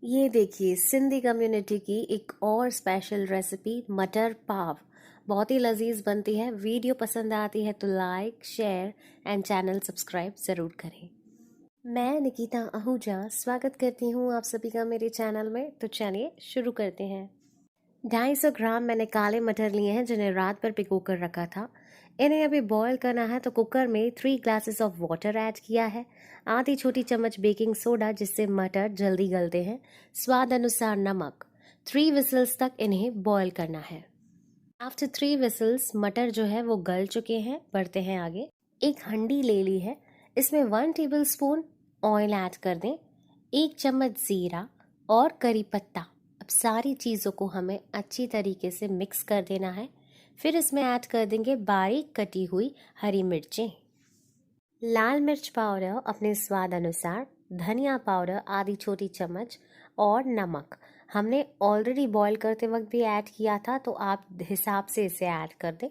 ये देखिए सिंधी कम्युनिटी की एक और स्पेशल रेसिपी मटर पाव बहुत ही लजीज बनती है। वीडियो पसंद आती है तो like share and channel subscribe ज़रूर करें। मैं निकिता आहूजा स्वागत करती हूँ आप सभी का मेरे चैनल में। तो चलिए शुरू करते हैं। 250 ग्राम मैंने काले मटर लिए हैं जिन्हें रात भर भिगो कर रखा था। इन्हें अभी बॉईल करना है तो कुकर में 3 ग्लासेस ऑफ वाटर ऐड किया है। आधी छोटी चम्मच बेकिंग सोडा जिससे मटर जल्दी गलते हैं। स्वाद अनुसार नमक। 3 विसल्स तक इन्हें बॉईल करना है। आफ्टर 3 विसल्स मटर जो है वो गल चुके हैं। बढ़ते हैं आगे। एक हंडी ले ली है, इसमें 1 टेबल स्पून ऑयल ऐड कर दें, 1 चम्मच ज़ीरा और करी पत्ता। अब सारी चीज़ों को हमें अच्छी तरीके से मिक्स कर देना है। फिर इसमें ऐड कर देंगे बारीक कटी हुई हरी मिर्चें, लाल मिर्च पाउडर अपने स्वाद अनुसार, धनिया पाउडर आधी छोटी चम्मच और नमक हमने ऑलरेडी बॉईल करते वक्त भी ऐड किया था तो आप हिसाब से इसे ऐड कर दें।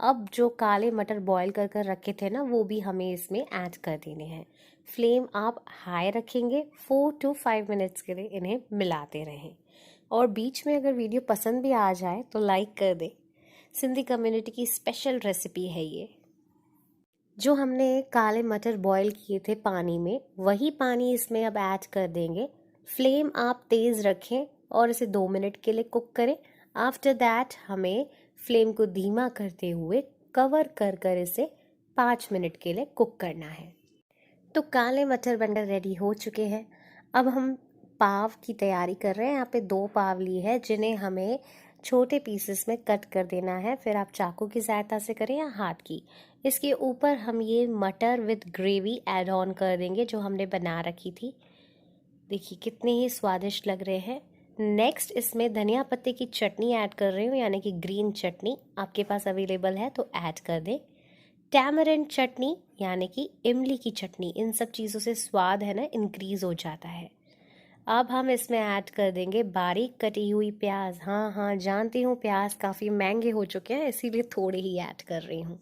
अब जो काले मटर बॉईल कर कर रखे थे ना वो भी हमें इसमें ऐड कर देने हैं। फ्लेम आप हाई रखेंगे। 4 to 5 मिनट्स के लिए इन्हें मिलाते रहें और बीच में अगर वीडियो पसंद भी आ जाए तो लाइक कर दें। सिंधी कम्युनिटी की स्पेशल रेसिपी है ये। जो हमने काले मटर बॉईल किए थे पानी में, वही पानी इसमें अब ऐड कर देंगे। फ्लेम आप तेज़ रखें और इसे 2 मिनट के लिए कुक करें। आफ्टर दैट हमें फ्लेम को धीमा करते हुए कवर कर कर इसे 5 मिनट के लिए कुक करना है। तो काले मटर बनकर रेडी हो चुके हैं। अब हम पाव की तैयारी कर रहे हैं। यहाँ पे 2 पाव ली है जिन्हें हमें छोटे पीसेस में कट कर देना है। फिर आप चाकू की सहायता से करें या हाथ की। इसके ऊपर हम ये मटर विद ग्रेवी ऐड ऑन कर देंगे जो हमने बना रखी थी। देखिए कितने ही स्वादिष्ट लग रहे हैं। नेक्स्ट इसमें धनिया पत्ते की चटनी ऐड कर रही हूँ, यानी कि ग्रीन चटनी आपके पास अवेलेबल है तो ऐड कर दें। टैमरिंड चटनी यानी कि इमली की चटनी, इन सब चीज़ों से स्वाद है ना इंक्रीज हो जाता है। अब हम इसमें ऐड कर देंगे बारीक कटी हुई प्याज। हाँ हाँ जानती हूँ प्याज काफ़ी महंगे हो चुके हैं इसीलिए थोड़े ही ऐड कर रही हूँ।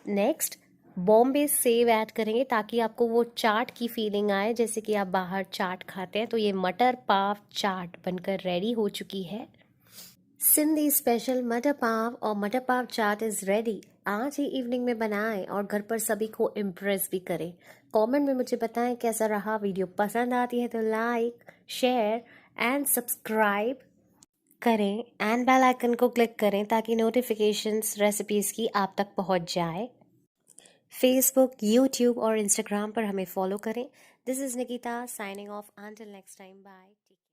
नेक्स्ट बॉम्बे सेव ऐड करेंगे ताकि आपको वो चाट की फीलिंग आए जैसे कि आप बाहर चाट खाते हैं। तो ये मटर पाव चाट बनकर रेडी हो चुकी है। सिंधी स्पेशल मटर पाव और मटर पाव चाट इज़ रेडी। आज ही इवनिंग में बनाएं और घर पर सभी को इम्प्रेस भी करें। कमेंट में मुझे बताएं कैसा रहा। वीडियो पसंद आती है तो लाइक शेयर एंड सब्सक्राइब करें एंड बेल आइकन को क्लिक करें ताकि नोटिफिकेशंस रेसिपीज़ की आप तक पहुंच जाए। फेसबुक, यूट्यूब और इंस्टाग्राम पर हमें फॉलो करें। This is Nikita signing off. Until next time, bye.